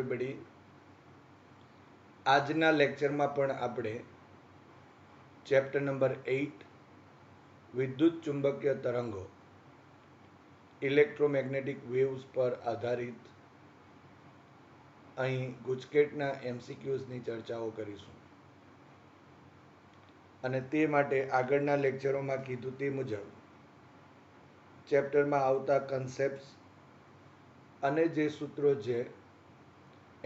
everybody. આજના લેક્ચરમાં પણ આપણે ચેપ્ટર નંબર 8 વિદ્યુત ચુંબકીય તરંગો ઇલેક્ટ્રોમેગ્નેટિક વેવ્સ પર આધારિત અહીં ગુજકેટના એમસીક્યુઝની ચર્ચાઓ કરીશું. અને તે માટે આગળના લેક્ચરોમાં કીધું તે મુજબ ચેપ્ટરમાં આવતા કન્સેપ્ટ્સ અને જે સૂત્રો છે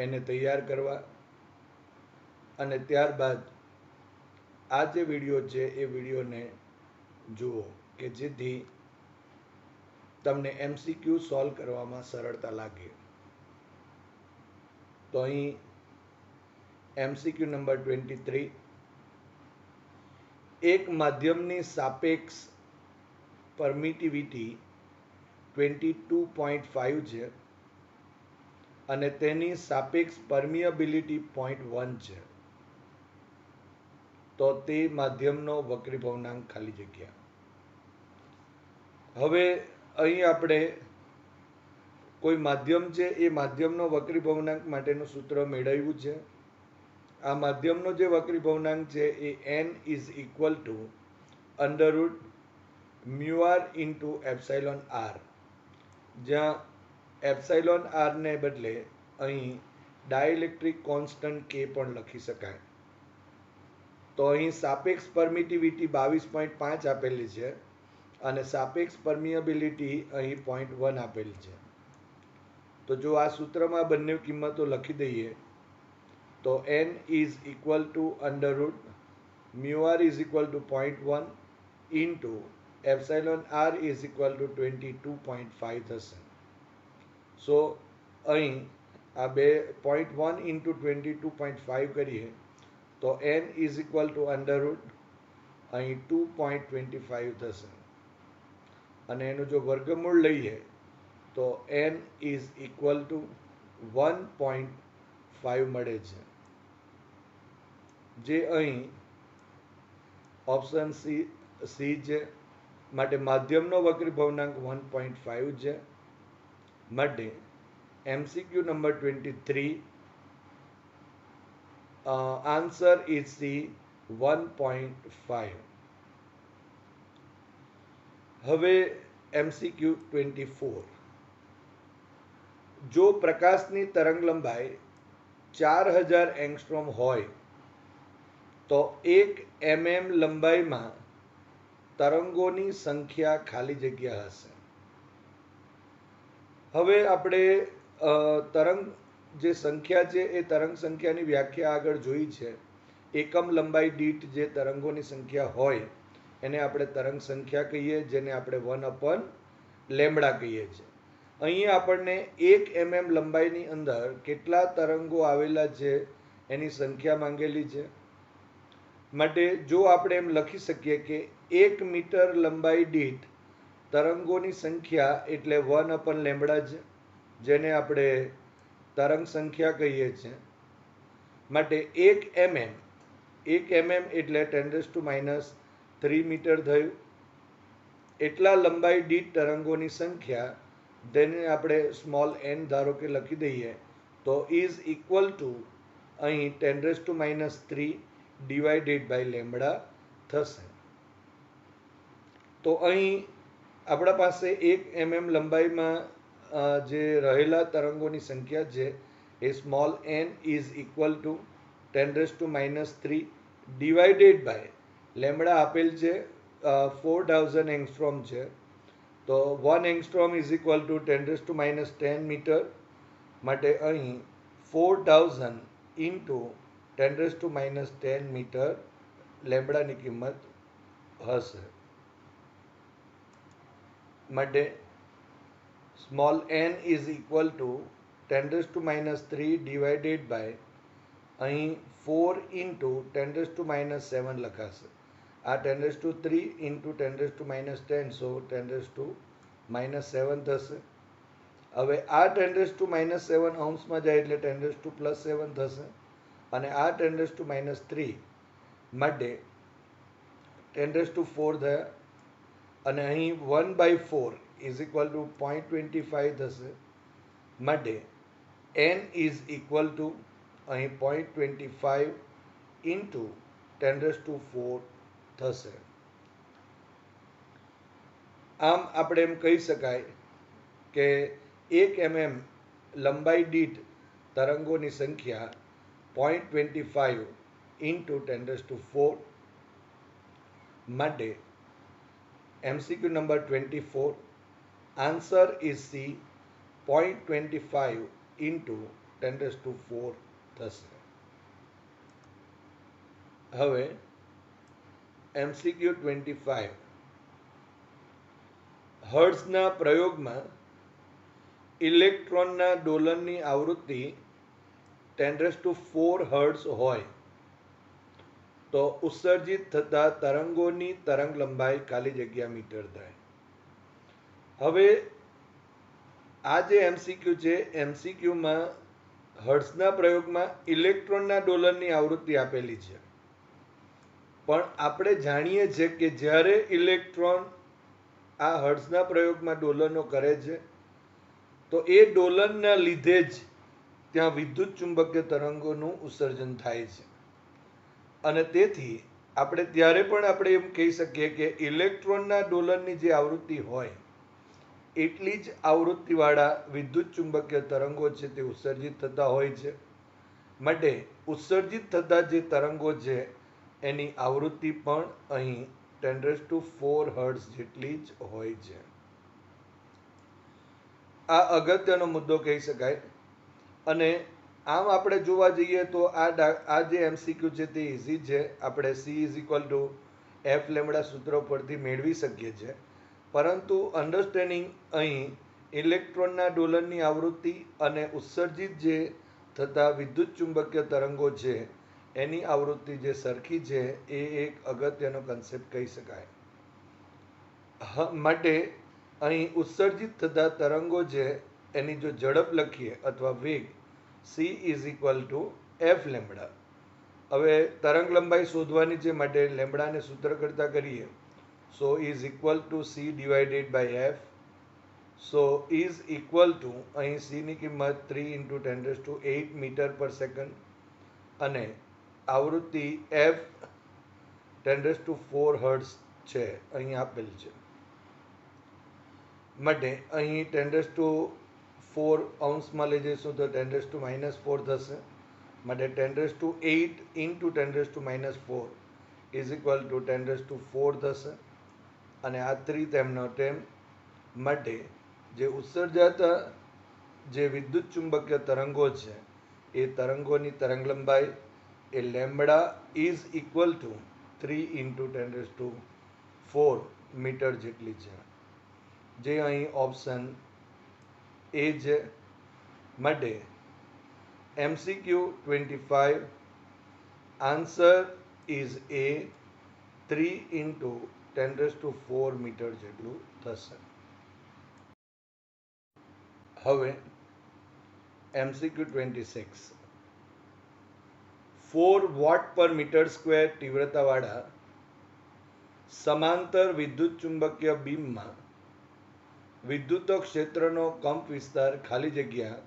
એને તૈયાર કરવા અને ત્યારબાદ આ જે વિડીયો છે એ વિડીયોને જુઓ કે જેથી તમને એમસીક્યુ સોલ્વ કરવામાં સરળતા લાગે. તો અહીં એમસીક્યુ નંબર 23, એક માધ્યમની સાપેક્ષ પરમિટિવિટી 22.5 છે અને તેની સાપેક્ષ પરમિએબિલિટી 0.1 છે. તો તે માધ્યમનો વક્રીભવનાંક ખાલી જગ્યા. હવે અહીં આપણે કોઈ માધ્યમ છે એ માધ્યમનો વક્રીભવનાંક માટેનું સૂત્ર મેળવ્યું છે. આ માધ્યમનો જે વક્રીભવનાંક છે એ n is equal to under root mu r into epsilon r, જ્યાં એપ્સાઇલોન આરને બદલે અહીં ડાયઇલેક્ટ્રિક કોન્સ્ટન્ટ કે પણ લખી શકાય. તો અહીં સાપેક્ષ પરમિટિવિટી 22.5 આપેલી છે અને સાપેક્ષ પરમિએબિલિટી અહીં 0.1 આપેલી છે. તો જો આ સૂત્રમાં બંને કિંમતો લખી દઈએ તો n is equal to under root mu r is equal to 0.1 into epsilon r is equal to 22.5 થશે. સો અહીં આ બે 0.1 ઇન્ટુ 22.5 કરીએ તો n is equal to under root અહીં 2.25 થશે અને એનું જો વર્ગમૂળ લઈએ તો n ઇઝ ઇક્વલ ટુ 1.5 મળે છે, જે અહીં ઓપ્શન સી છે. માટે માધ્યમનો વક્રીભવનાંક 1.5 છે. માટે MCQ number 23 answer is C 1.5. હવે એમસીક્યુ 24, જો પ્રકાશની તરંગલંબાઈ 4000 એંગસ્ટ્રોમ હોય તો 1 mm લંબાઈમાં તરંગોની સંખ્યા ખાલી જગ્યા હશે. હવે આપણે તરંગ જે સંખ્યા છે એ તરંગ સંખ્યાની વ્યાખ્યા આગળ જોઈ છે. એકમ લંબાઈ દીઠ જે તરંગોની સંખ્યા હોય એને આપણે તરંગ સંખ્યા કહીએ, જેને આપણે 1/λ કહીએ છીએ. અહીં આપણને 1 mm લંબાઈની અંદર કેટલા તરંગો આવેલા છે એની સંખ્યા માંગેલી છે. માટે જો આપણે એમ લખી શકીએ કે 1 મીટર લંબાઈ દીઠ તરંગોની સંખ્યા એટલે 1/λ છે, જેને આપણે તરંગ સંખ્યા કહીએ છીએ. માટે 1 mm એટલે 10⁻³ મીટર થયું. એટલા લંબાઈ દીઠ તરંગોની સંખ્યા, તેને આપણે સ્મોલ n ધારો કે લખી દઈએ તો ઇઝ ઇક્વલ ટુ અહીં 10⁻³ ડિવાઇડેડ બાય λ થશે. તો અહીં આપણા પાસે 1 mm લંબાઈમાં જે રહેલા તરંગોની સંખ્યા છે એ small n is equal to 10⁻³ divided by λ આપેલ છે 4000 એંગસ્ટ્રોમ છે. તો 1 angstrom is equal to 10⁻10 metre. માટે અહીં 4000 ઇન્ટુ 10⁻10 મીટર લેમ્બડાની કિંમત હશે. માટે small n is equal to 10⁻³ divided by અહીં 4 ઇન્ટુ 10⁻7 લખાશે. આ 10⁻³ ઇન્ટુ 10⁻10, સો 10⁻7 થશે. હવે આ 10⁻7 અંશમાં જાય એટલે 10⁻7 થશે અને આ 10⁻³ માટે 10⁻4 થયા અને અહીં 1/4 ઇઝ ઇક્વલ ટુ 0.25 થશે. માટે n ઇઝ ઇક્વલ ટુ અહીં 0.25 ઇન્ટુ 10⁴ થશે. આમ આપણે એમ કહી શકાય કે 1 mm લંબાઈ દીઠ તરંગોની સંખ્યા 0.25 ઇન્ટુ 10⁴. માટે MCQ number 24, answer is C, 0.25 into 10⁴ થશે. હવે MCQ 25, હર્ટ્ઝના પ્રયોગમાં ઇલેક્ટ્રોનના દોલનની આવૃત્તિ 10⁴ હર્ટ્ઝ હોય તો ઉત્સર્જિત થતા તરંગોની તરંગ લંબાઈ ખાલી જગ્યા મીટર થાય. હવે આ જે MCQ છે, MCQમાં હર્ટ્ઝના પ્રયોગમાં ઇલેક્ટ્રોનના દોલનની આવૃત્તિ આપેલી છે, પણ આપણે જાણીએ છીએ કે જ્યારે ઇલેક્ટ્રોન આ હર્ટ્ઝના પ્રયોગમાં દોલનો કરે છે તો એ દોલનના લીધે જ ત્યાં વિદ્યુત ચુંબકીય તરંગોનું ઉત્સર્જન થાય છે. અને તેથી આપણે ત્યારે પણ આપણે એમ કહી શકીએ કે ઇલેક્ટ્રોનના દોલનની જે આવૃત્તિ હોય એટલી જ આવૃત્તિવાળા વિદ્યુત ચુંબકીય તરંગો છે તે ઉત્સર્જિત થતા હોય છે. માટે ઉત્સર્જિત થતા જે તરંગો છે એની આવૃત્તિ પણ અહીં 10⁴ હર્ટ્ઝ જેટલી જ હોય છે. આ અગત્યનો મુદ્દો કહી શકાય. અને આમ આપણે જોવા જઈએ તો આ જે MCQ છે તે ઇઝી છે. આપણે C=F સૂત્ર પરથી મેળવી શકીએ છીએ. પરંતુ અન્ડરસ્ટેન્ડિંગ અહીં ઇલેક્ટ્રોનના દોલનની આવૃત્તિ અને ઉત્સર્જિત જે થતા વિદ્યુત ચુંબકીય તરંગો છે એની આવૃત્તિ જે સરખી છે એ એક અગત્યનો કન્સેપ્ટ કહી શકાય. માટે અહીં ઉત્સર્જિત થતા તરંગો છે એની જો ઝડપ લખીએ અથવા વેગ, C=F. હવે તરંગ લંબાઈ શોધવાની છે, માટે લેમ્બડાને સૂત્ર કરતા કરીએ. સો C/F. સો અહીં C ની કિંમત 3 × 10⁸ મીટર પર સેકન્ડ અને આવૃત્તિ F 10⁴ હર્ટ્ઝ છે અહીં આપેલ છે. માટે અહીં 10⁴ અંશમાં લઈ જઈશું તો 10⁻⁴ થશે. માટે 10⁸ ઇન્ટુ 10⁻⁴ ઇઝ ઇક્વલ ટુ 10⁴ થશે. અને આ 3 તેમનો તેમ. માટે જે ઉત્સર્જાતા જે વિદ્યુત ચુંબકીય તરંગો છે એ તરંગોની તરંગ લંબાઈ એ lambda is equal to 3 × 10⁴ metre જેટલી છે, જે અહીં ઓપ્શન એ છે. માટે MCQ 25, answer is A, 3 × 10⁴ metre જેટલું થશે. હવે MCQ 26, 4 watt per metre square તીવ્રતાવાળા સમાંતર વિદ્યુત ચુંબકીય બીમમાં વિદ્યુત ક્ષેત્રનો કંપ વિસ્તાર ખાલી જગ્યા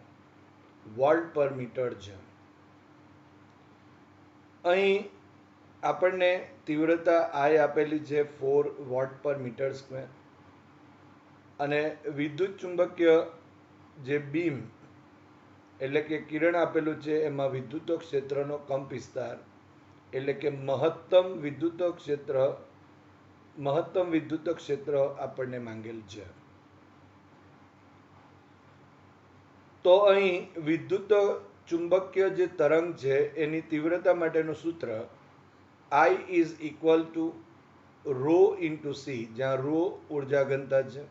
વોલ્ટ પર મીટર છે. અહીં આપણને તીવ્રતા I આપેલી છે 4 વોટ પર મીટર સ્ક્વેર અને વિદ્યુત ચુંબકીય જે બીમ એટલે કે કિરણ આપેલું છે એમાં વિદ્યુત ક્ષેત્રનો કંપ વિસ્તાર એટલે કે મહત્તમ વિદ્યુત ક્ષેત્ર આપણને માંગેલ છે. તો અહીં વિદ્યુત ચુંબકીય જે તરંગ છે એની તીવ્રતા માટેનું સૂત્ર I is equal to ρ × C, જ્યાં ρ ઉર્જા ઘનતા છે.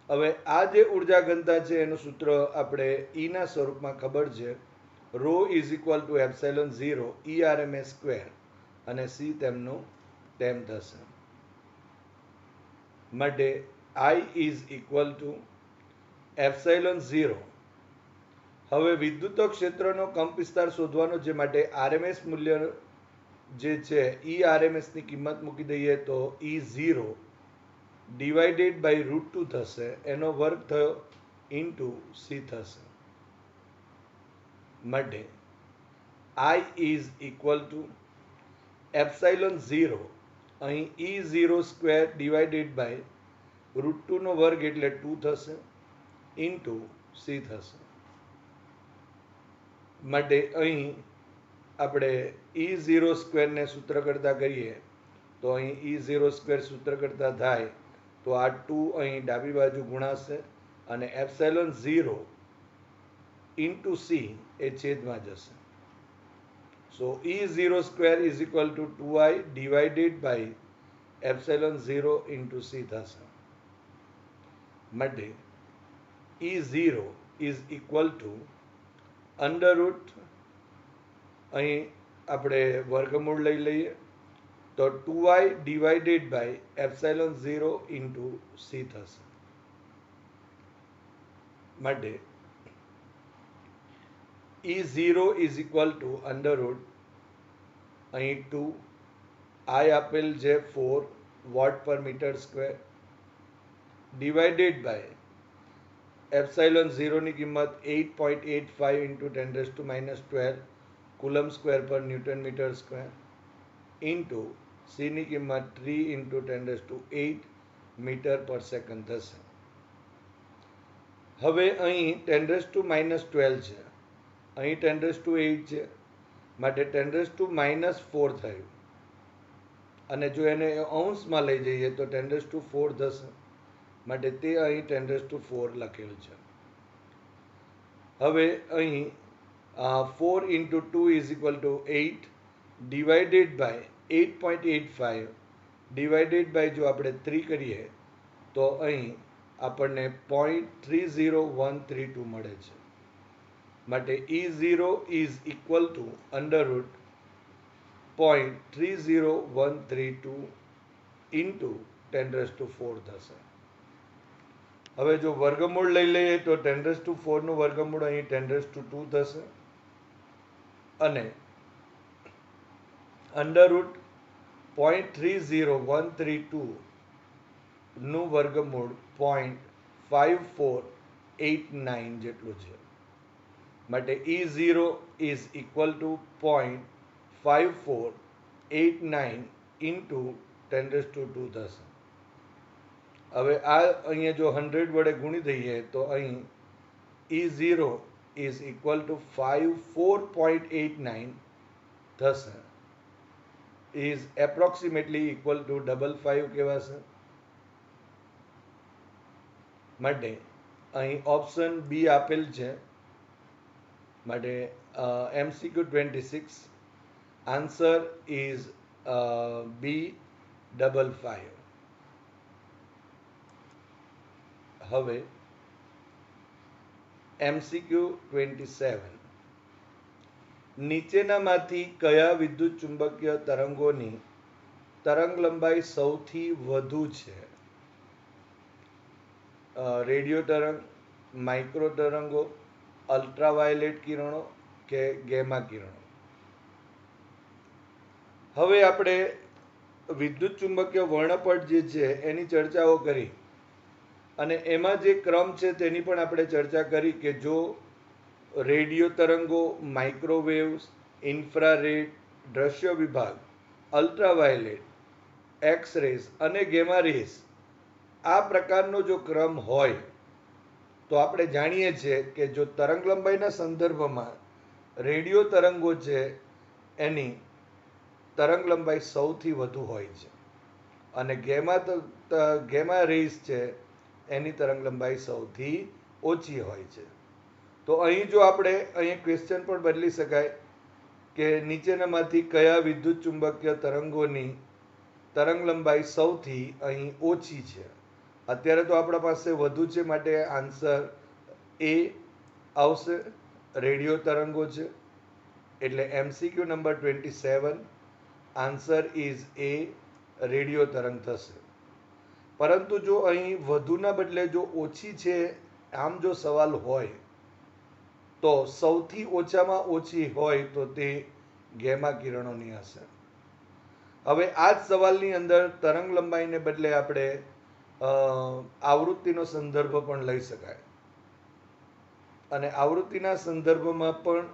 હવે આ જે ઉર્જા ઘનતા છે એનું સૂત્ર આપણે E ના સ્વરૂપમાં ખબર છે. ρ ઇઝ ઇક્વલ ટુ ε0 E/rms² અને C તેમનું તેમ થશે. માટે I ઇઝ ઇક્વલ ટુ ε0. હવે વિદ્યુત ક્ષેત્રનો કંપ વિસ્તાર શોધવાનો છે, માટે RMS મૂલ્ય જે છે E/rms ની કિંમત મૂકી દઈએ તો E0 / √2 થશે, એનો વર્ગ થયો ઇન્ટુ C થશે. માટે I is equal to epsilon 0 અહીં E0 સ્ક્વેર ડિવાઇડેડ બાય √2 નો વર્ગ એટલે 2 થશે ઇન્ટુ C થશે. માટે અહીં આપણે E0 સ્ક્વેરને સૂત્ર કરતા કરીએ તો અહીં E0 સ્ક્વેર સૂત્ર કરતા થાય તો આ 2 અહીં ડાબી બાજુ ગુણાશે અને એપ્સાઇલોન 0 ઇન્ટુ C એ છેદમાં જશે. So E0 square is equal to 2i divided by epsilon 0 into C થશે. માટે E0 is equal to under root અહીં આપણે વર્ગમૂળ લઈ લઈએ તો 2i divided by epsilon 0 into C થશે. માટે E0 is equal to under root અહીં 2 I આપેલ છે 4 watt per metre square divided by epsilon 0 ની કિંમત 8.85 into 10⁻12 coulomb square per newton metre square into c ની કિંમત 3 ઇન્ટુ 10⁸ મીટર પર સેકન્ડ થશે. હવે અહીં 10⁻12 છે, અહીં 10⁸ છે, માટે 10⁻⁴ થયું અને જો એને અંશમાં લઈ જઈએ તો 10⁴ થશે માટે તે અહીં 10⁴ લખેલ છે. હવે અહીં 4 into 2 is equal to 8 divided by 8.85 divided by જો આપણે 3 કરીએ તો અહીં આપણને 0.30132 મળે છે. માટે E0 is equal to under root 0.30132 into 10⁴ થશે. હવે જો વર્ગમૂળ લઈ લઈએ તો 10⁴ નું વર્ગમૂળ અહીં 10⁻² થશે અને under root 0.30132 નું વર્ગમૂળ 0.5489 જેટલું છે. માટે E0 is equal to 0.5489 into 10⁻² થશે. હવે આ અહીંયા જો 100 વડે ગુણી દઈએ તો અહીં E0 is equal to 54.89 થશે is approximately equal to 55 કહેવાશે. માટે અહીં ઓપ્શન બી આપેલ છે. માટે MCQ 26 આન્સર ઇઝ B55. હવે MCQ 27 નીચેનામાંથી કયા વિદ્યુત ચુંબકીય તરંગોની તરંગ લંબાઈ સૌથી વધુ છે? રેડિયો તરંગ, માઇક્રો તરંગો, અલ્ટ્રાવાયોલેટ કિરણો કે ગેમા કિરણો? હવે આપણે વિદ્યુત ચુંબકીય વર્ણપટ જે છે એની ચર્ચાઓ કરી અને એમાં જે ક્રમ છે તેની પણ આપણે ચર્ચા કરી કે જો રેડિયો તરંગો, માઇક્રોવેવ્સ, ઇન્ફ્રારેડ, દ્રશ્ય વિભાગ, અલ્ટ્રાવાયોલેટ, એક્સ રેઝ અને ગેમા રેઝ આ પ્રકારનો જો ક્રમ હોય તો આપણે જાણીએ છીએ કે જો તરંગ લંબાઈના સંદર્ભમાં રેડિયો તરંગો છે એની તરંગ લંબાઈ સૌથી વધુ હોય છે અને ગેમા રેઝ છે એની તરંગ લંબાઈ સૌથી ઓછી હોય છે. તો અહીં જો આપણે અહીં ક્વેશ્ચન પણ બદલી શકાય કે નીચેનામાંથી કયા વિદ્યુત ચુંબકીય તરંગોની તરંગ લંબાઈ સૌથી અહીં ઓછી છે? અત્યારે તો આપણા પાસે વધુ છે માટે આન્સર એ આવશે, રેડિયો તરંગો છે. એટલે MCQ number 27 answer is A, radio તરંગ થશે. પરંતુ જો અહીં વધુના બદલે જો ઓછી છે આમ જો સવાલ હોય તો સૌથી ઓછામાં ઓછી હોય તો તે ગેમા કિરણોની હશે. હવે આ જ સવાલની અંદર તરંગ લંબાઈને બદલે આપણે આવૃત્તિનો સંદર્ભ પણ લઈ શકાય અને આવૃત્તિના સંદર્ભમાં પણ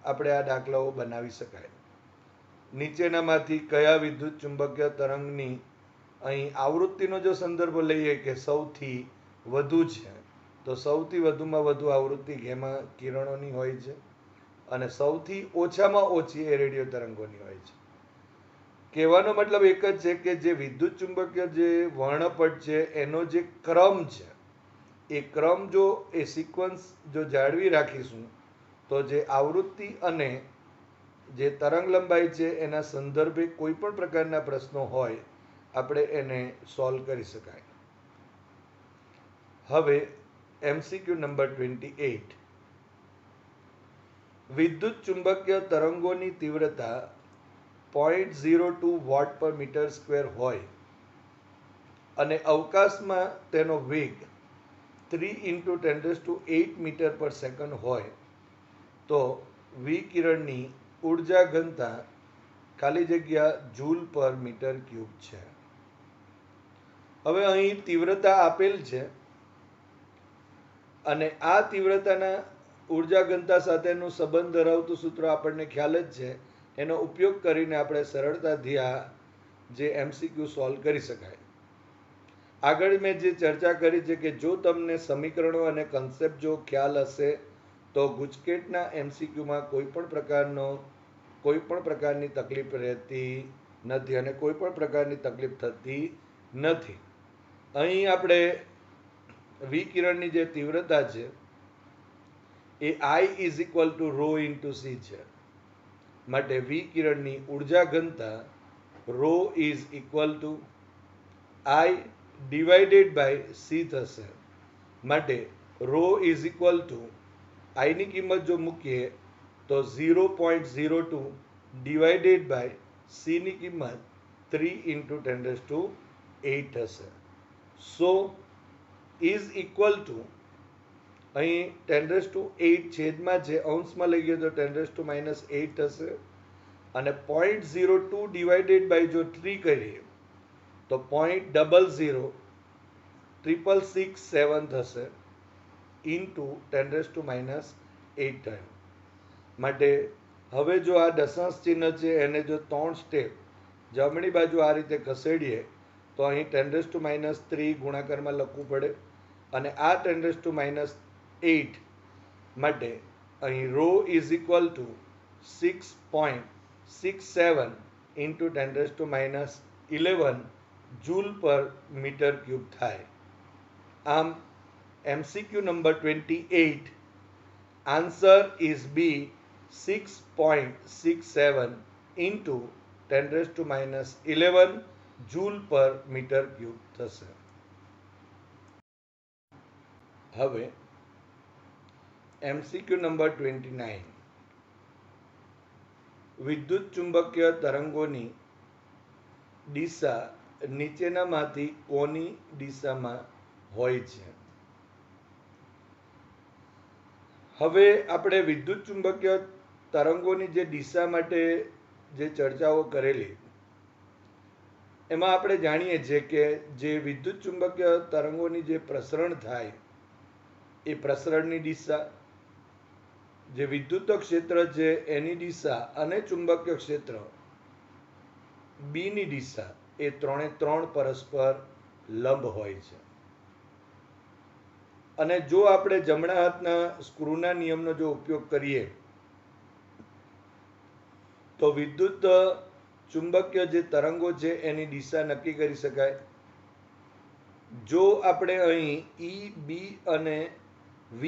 આપણે આ દાખલાઓ બનાવી શકાય. નીચેનામાંથી કયા વિદ્યુત ચુંબકીય તરંગની અહીં આવૃત્તિનો જો સંદર્ભ લઈએ કે સૌથી વધુ છે, તો સૌથી વધુમાં વધુ આવૃત્તિ ગેમા કિરણોની હોય છે અને સૌથી ઓછામાં ઓછી એ રેડિયો તરંગોની હોય છે. કહેવાનો મતલબ એક જ છે કે જે વિદ્યુત ચુંબકીય જે વર્ણપટ છે એનો જે ક્રમ છે, એ ક્રમ જો એ સિક્વન્સ જો જાળવી રાખીશું તો જે આવૃત્તિ અને જે તરંગ લંબાઈ છે એના સંદર્ભે કોઈ પણ પ્રકારના પ્રશ્નો હોય આપણે એને સોલ્વ કરી શકાય. હવે MCQ નંબર 28. વિદ્યુત ચુંબકીય તરંગોની તીવ્રતા 0.02 વોટ પર મીટર સ્ક્વેર હોય અને અવકાશમાં તેનો વેગ 3 × 10⁸ મીટર પર સેકન્ડ હોય તો વિકિરણની ઉર્જા ઘનતા ખાલી જગ્યા જૂલ પર મીટર ક્યુબ છે. હવે અહીં તીવ્રતા આપેલ છે અને આ તીવ્રતાના ઉર્જા ઘનતા સાથેનું સંબંધ ધરાવતું સૂત્ર આપણને ખ્યાલ જ છે. એનો ઉપયોગ કરીને આપણે સરળતાથી આ જે MCQ સોલ્વ કરી શકાય. આગળ મેં જે ચર્ચા કરી છે કે જો તમને સમીકરણો અને કન્સેપ્ટ જો ખ્યાલ હશે તો ગુજકેટના MCQમાં કોઈ પણ પ્રકારની તકલીફ રહેતી નથી અને કોઈ પણ પ્રકારની તકલીફ થતી નથી. અહીં આપણે વિકિરણની જે તીવ્રતા છે એ I = ρ × c છે. માટે વિકિરણની ઉર્જા ઘનતા ρ = I/c થશે. માટે ρ = I ની કિંમત જો મૂકીએ તો 0.02 / c ની કિંમત 3 × 10⁸ થશે. સો ઇઝ ઇક્વલ ટુ અહીં 10⁸ છેદમાં છે, અંશમાં લઈ ગયો તો 10⁻⁸ થશે અને 0.02 / જો 3 કરીએ તો 0.00667 થશે ઇન્ટુ 10⁻⁸ થયું. માટે હવે જો આ દશાંશ ચિહ્ન છે એને જો 3 સ્ટેપ જમણી બાજુ આ રીતે ખસેડીએ તો અહીં 10⁻³ ગુણાકારમાં લખવું પડે અને આ 10⁻⁸ માટે અહીં ρ = 6.67 ઇન્ટુ 10⁻11 જૂલ પર મીટર ક્યુબ થાય. આમ MCQ number 28 answer is B 6.67 into 10⁻11 joule પર મીટર ક્યુબ થશે. હવે MCQ નંબર 29. વિદ્યુત ચુંબકીય તરંગોની દિશા નીચેનામાંથી કોની દિશામાં હોય છે? હવે આપણે વિદ્યુત ચુંબકીય તરંગોની જે દિશા માટે જે ચર્ચાઓ કરેલી એમાં આપણે જાણીએ છીએ કે જે વિદ્યુત ચુંબકીય તરંગોની જે પ્રસરણ થાય એ પ્રસરણની દિશા, જે વિદ્યુત ક્ષેત્ર છે એની દિશા અને ચુંબકીય ક્ષેત્ર B ની દિશા એ 3 પરસ્પર લંબ હોય છે. અને જો આપણે જમણા હાથના સ્ક્રૂના નિયમનો જો ઉપયોગ કરીએ તો વિદ્યુત ચુંબકીય જે તરંગો છે એની દિશા નક્કી કરી શકાય. જો આપણે અહીં E, B અને V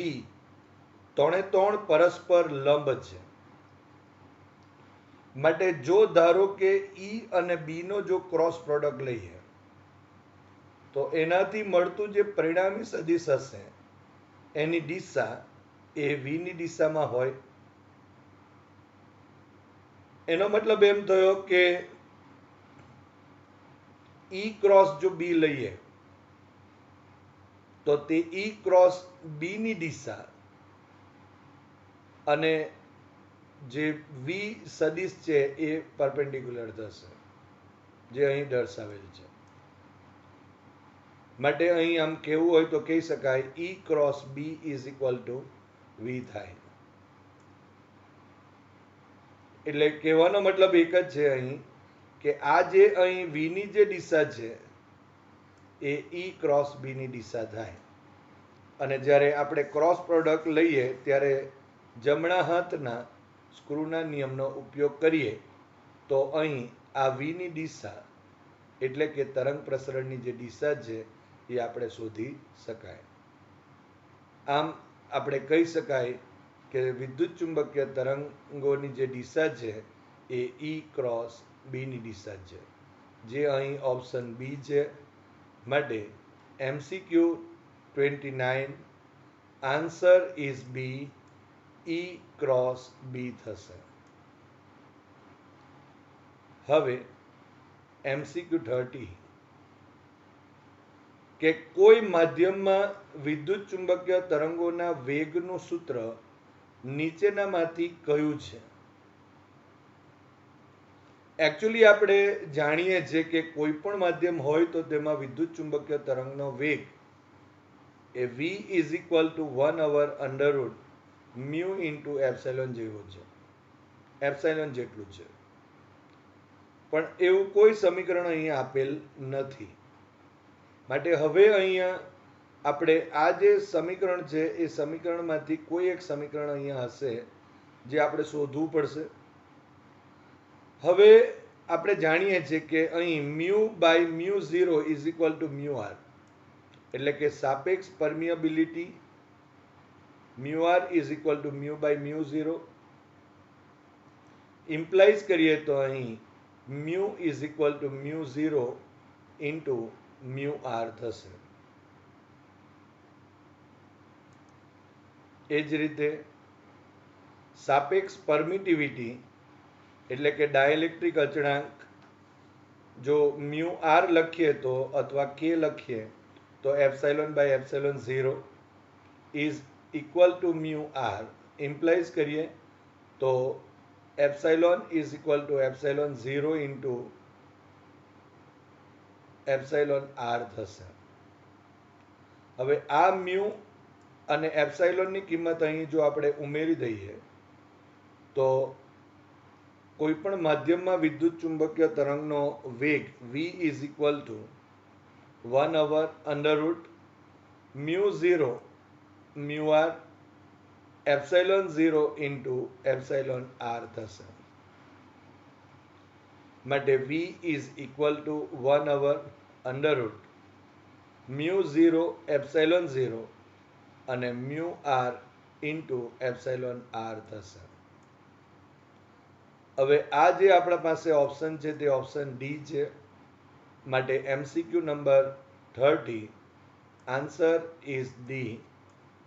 3 પરસ્પર લંબ છે, માટે જો ધારો કે E અને B નો જો ક્રોસ પ્રોડક્ટ લઈએ તો એનાથી મળતું જે પરિણામી સદિશ હશે એની દિશા એ V ની દિશામાં હોય. એનો મતલબ એમ થયો કે E ક્રોસ જો B લઈએ તો તે E ક્રોસ B ની દિશા અને જે V સદિશ છે એ પરપેન્ડિક્યુલર થશે, જે અહીં દર્શાવેલ છે. માટે અહીં આમ કહેવું હોય તો કહી શકાય E ક્રોસ B = V થાય. એટલે કહેવાનો મતલબ એક જ છે અહીં કે આ જે અહીં વીની જે દિશા છે એ ઈ ક્રોસ બીની દિશા થાય. અને જ્યારે આપણે ક્રોસ પ્રોડક્ટ લઈએ ત્યારે જમણા હાથના સ્ક્રૂના નિયમનો ઉપયોગ કરીએ તો અહીં આ વીની દિશા એટલે કે તરંગ પ્રસરણની જે દિશા છે એ આપણે શોધી શકાય. આમ આપણે કહી શકાય કે વિદ્યુત ચુંબકીય તરંગોની જે દિશા છે એ ઈ ક્રોસ બીની દિશા છે, જે અહીં ઓપ્શન બી છે. માટે MCQ 29 answer is B, E cross B થશે. હવે MCQ 30 કે કોઈ માધ્યમમાં વિદ્યુત ચુંબકીય તરંગોના વેગનું સૂત્ર નીચેનામાંથી કયું છે? એકચ્યુઅલી આપણે જાણીએ છીએ કે કોઈ પણ માધ્યમ હોય તો તેમાં વિદ્યુત ચુંબકીય તરંગનો વેગ એ v is equal to 1/√μ into epsilon જેવો છે, એપ્સાઇલોન જેટલું છે. પણ એવું કોઈ સમીકરણ અહીંયા આપેલ નથી. માટે હવે અહીંયા આપણે આ જે સમીકરણ છે એ સમીકરણમાંથી કોઈ એક સમીકરણ અહીંયા હશે જે આપણે શોધવું પડશે. હવે આપણે જાણીએ છીએ કે અહીં μ/μ0 ઇઝ ઇક્વલ ટુ μr, એટલે કે સાપેક્ષ permeability μr is equal to μ/μ0. Implies કરીએ તો અહીં μ is equal two μ0 into μr થશે. એ જ રીતે સાપેક્ષ પરમિટિવિટી એટલે કે ડાયલેક્ટ્રિક અચળાંક જો μr લખીએ તો અથવા k લખીએ તો ε/ε0 is equal two μr. Implies કરીએ તો epsilon is equal to ε0 into εr થશે. હવે આ મ્યુ અને એપ્સાઇલોનની કિંમત અહીં જો આપણે ઉમેરી દઈએ તો કોઈ પણ માધ્યમમાં વિદ્યુત ચુંબકીય તરંગનો વેગ v is equal to 1/√μ0 μr ε0 into εr થશે. માટે v ઇઝ ઇક્વલ ટુ 1/√μ0 ε0 અને μr ઇન્ટુ εr થશે. હવે આ જે આપણા પાસે ઓપ્શન છે તે ઓપ્શન ડી છે. માટે MCQ number 30 answer is D,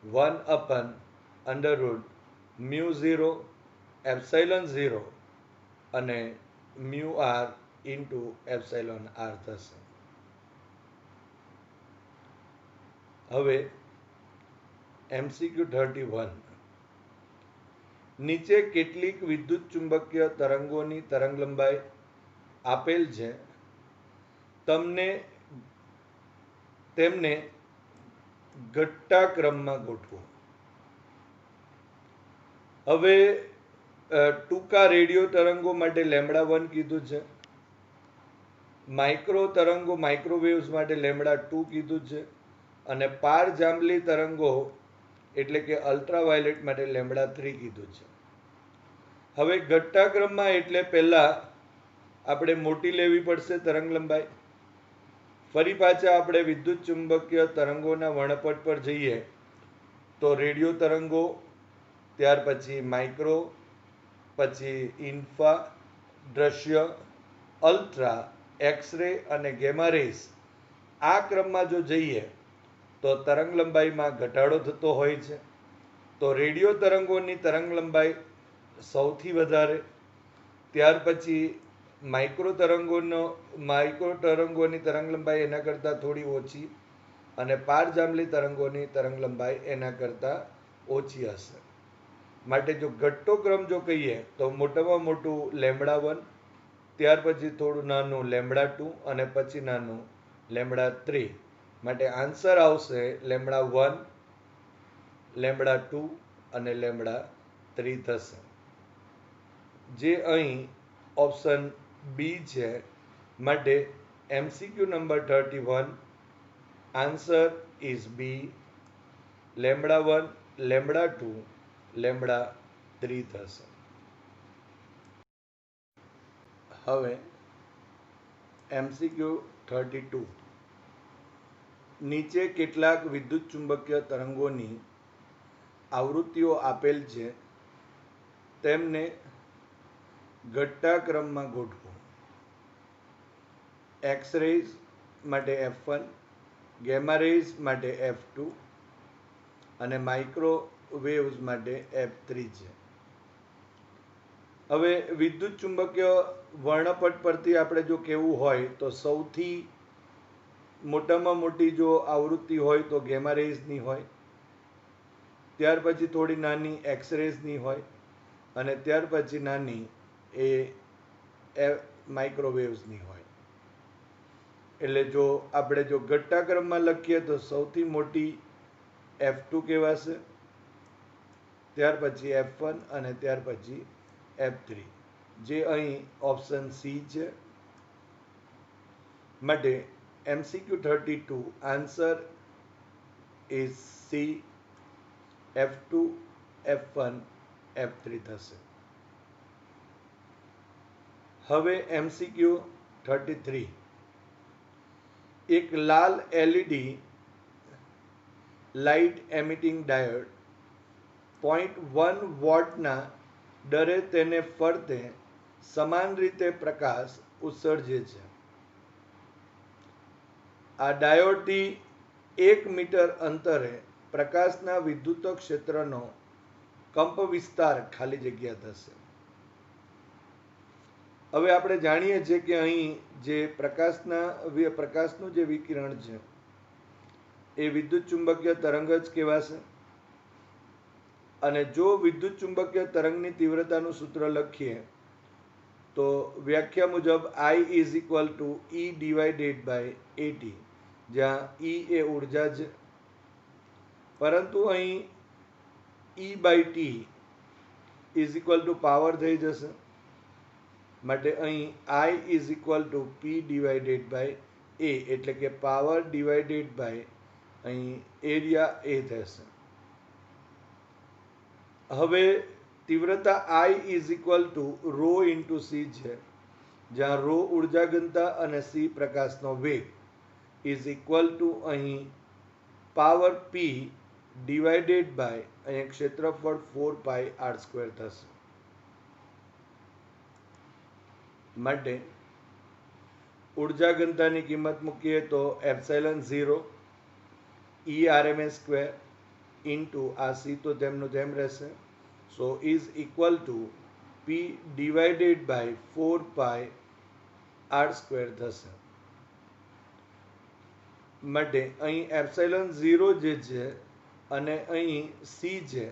1/√μ0 ε0 અને μr ઇન્ટુ εr થશે. હવે MCQ 31 નીચે કેટલીક વિદ્યુત ચુંબકીય તરંગોની તરંગલંબાઈ આપેલ છે, તેમને ઘટતા ક્રમમાં ગોઠવો. હવે ટૂંકા રેડિયો તરંગો માટે λ1 કીધું છે, માઇક્રો તરંગો માઇક્રોવેવ્સ માટે λ2 કીધું છે, અને પાર જાંબલી તરંગો એટલે કે અલ્ટ્રાવાયોલેટ માટે λ3 કીધું છે. હવે ઘટતા ક્રમમાં એટલે પહેલા આપણે મોટી લેવી પડશે તરંગ લંબાઈ. ફરી પાછા આપણે વિદ્યુત ચુંબકીય તરંગોના વર્ણપટ પર જઈએ તો રેડિયો તરંગો, ત્યાર પછી માઇક્રો, પછી ઇન્ફા, દ્રશ્ય, અલ્ટ્રા, એક્સરે અને ગેમા રેસ. આ ક્રમમાં જો જઈએ તો તરંગ લંબાઈમાં ઘટાડો થતો હોય છે. તો રેડિયો તરંગોની તરંગ લંબાઈ સૌથી વધારે, ત્યાર પછી માઇક્રો તરંગોની તરંગ લંબાઈ એના કરતાં થોડી ઓછી, અને પાર જાંબલી તરંગોની તરંગ લંબાઈ એના કરતાં ઓછી હશે. માટે જો ઘટતો ક્રમ જો કહીએ તો મોટામાં મોટું λ1, ત્યાર પછી થોડું નાનું λ2 અને પછી નાનું λ3. માટે આન્સર આવશે λ1, λ2 અને λ3 થશે. જે અહીં ઓપ્શન બી છે. માટે MCQ number 31 answer is B. λ1, λ2, λ3 થશે. હવે MCQ 32 નીચે કેટલાક વિદ્યુત ચુંબકીય તરંગોની આવૃત્તિઓ આપેલ છે, તેમને ઘટતા ક્રમમાં ગોઠવો. એક્સ રેઝ માટે F1, ગેમા રેઝ માટે F2 અને માઇક્રોવેવ્સ માટે F3 છે. હવે વિદ્યુત ચુંબકીય વર્ણપટ પરથી આપણે જો કહેવું હોય તો સૌથી મોટામાં મોટી જો આવૃત્તિ હોય તો ગેમા રેઝની હોય, ત્યાર પછી થોડી નાની એક્સ રેઝની હોય અને ત્યાર પછી નાની એ માઇક્રોવેવ્સની હોય. એટલે જો આપણે જો ઘટતા ક્રમમાં લખીએ તો સૌથી મોટી F2 કહેવાશે, ત્યાર પછી F1 અને ત્યાર પછી F3, જે અહીં ઓપ્શન સી છે. માટે MCQ 32 answer is C. F2, F1, F3 થશે. હવે MCQ 33 એક લાલ LED લાઇટ એમિટિંગ ડાયોડ 0.1 વોટના દરે તેને ફરતે સમાન રીતે પ્રકાશ ઉત્સર્જે છે. આ ડાયોડથી 1 મીટર અંતરે પ્રકાશના વિદ્યુત ક્ષેત્રનો કંપ વિસ્તાર ખાલી જગ્યા થશે. હવે આપણે જાણીએ છીએ કે અહીં જે પ્રકાશનું જે વિકિરણ છે એ વિદ્યુત ચુંબકીય તરંગ જ કહેવાશે. અને જો વિદ્યુત ચુંબકીય તરંગની તીવ્રતાનું સૂત્ર લખીએ તો વ્યાખ્યા મુજબ I is equal to E divided by AT, જ્યાં E એ ઉર્જા છે, પરંતુ અહીં E by T is equal to power થઈ જશે. માટે અહીં I is equal to P divided by A, એટલે કે પાવર ડિવાઇડેડ બાય અહીં એરિયા A થશે. હવે તીવ્રતા I is equal to rho into c છે, જ્યાં રો ઉર્જા ઘનતા અને સી પ્રકાશનો વેગ ઇઝ ઇક્વલ ટુ અહીં પાવર P ડિવાઇડેડ બાય અહીં ક્ષેત્રફળ 4πr² થશે. માટે ઉર્જા ઘનતાની કિંમત મૂકીએ તો ε0 E_RMS² ઇન્ટુ આ સી તો તેમનું તેમ રહેશે, so is equal to P divided by 4πr² થશે. માટે અહીં ε0 જે છે અને અહીં સી છે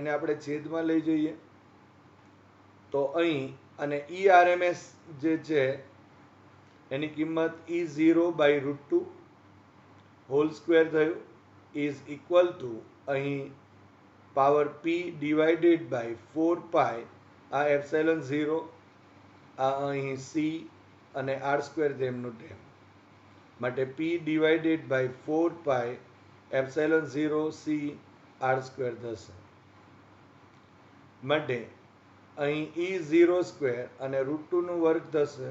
એને આપણે છેદમાં લઈ જઈએ તો અહીં અને E_RMS જે છે એની કિંમત E0/√2 હોલ સ્ક્વેર થયું ઇઝ ઇક્વલ ટુ અહીં પાવર P ડિવાઇડેડ બાય 4π, આ ε0, આ અહીં સી અને r² તેમનું તેમ. માટે P divided by 4π ε0 c r² થશે. માટે અહીં E0² અને √2 નો વર્ગ થશે,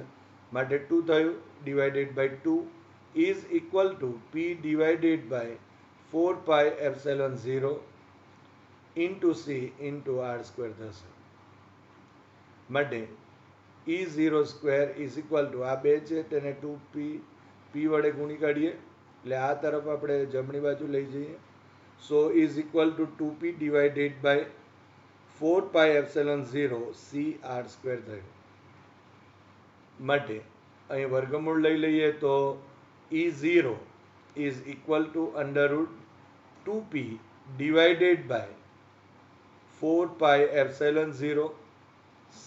માટે 2 થયું, divided by 2 is equal to P divided by 4π ε0 into C into r² થશે. માટે E0² ઇઝ ઇક્વલ ટુ આ બે છે તેને 2p વડે ગુણી કાઢીએ એટલે આ તરફ આપણે જમણી બાજુ લઈ જઈએ, so is equal to 2p divided by 4π ε0 c r² થયું. માટે અહીં વર્ગમૂળ લઈ લઈએ તો E0 is equal to √2p divided by 4π ε0 c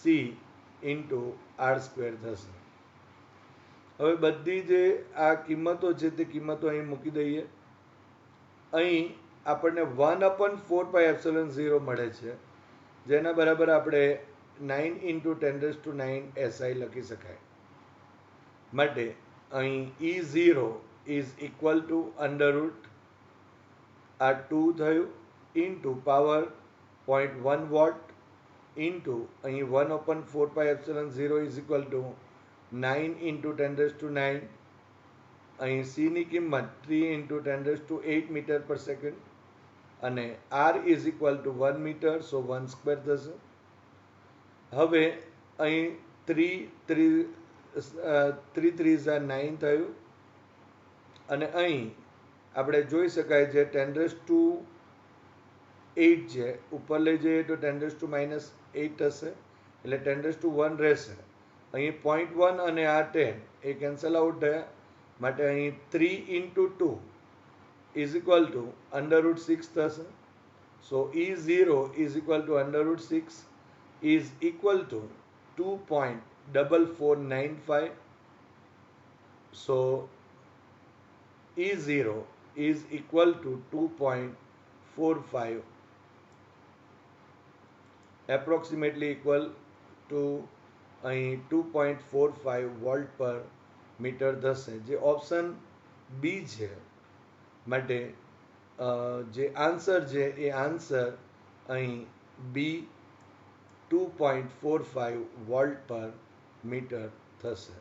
into r² થશે. હવે બધી જે આ કિંમતો છે તે કિંમતો અહીં મૂકી દઈએ. અહીં આપણને 1/4π ε0 મળે છે, જેના બરાબર આપણે 9 into 10 raised to 9 SI લખી શકાય. માટે અહીં E0 is equal to under root આ 2 થયું into power 0.1 watt into અહીં 1 upon 4 pi epsilon 0 is equal to 9 into 10 raised to 9. અહીં C ની કિંમત 3 into 10 raised to 8 meter per second અને R is equal to 1 meter, so 1 square થશે. હવે અહીં 3 3s are 9 થયું અને અહીં આપણે જોઈ શકાય છે 10 raised to 8 છે, ઉપર લઈ જઈએ તો 10 raised to minus 8 થશે, એટલે 10 raised to 1 રહેશે. અહીં 0.1 અને આ 10 એ કેન્સલ આઉટ થયા, માટે અહીં 3 into 2 is equal to under root 6 થશે. So E0 is equal to under root 6 is equal to 2.4495. So E0 is equal to 2.45, approximately equal to 2.45 volt પર મીટર થશે, જે ઓપ્શન બી છે. માટે જે આન્સર છે એ આન્સર અહીં બી 2.45 વોલ્ટ પર મીટર થશે.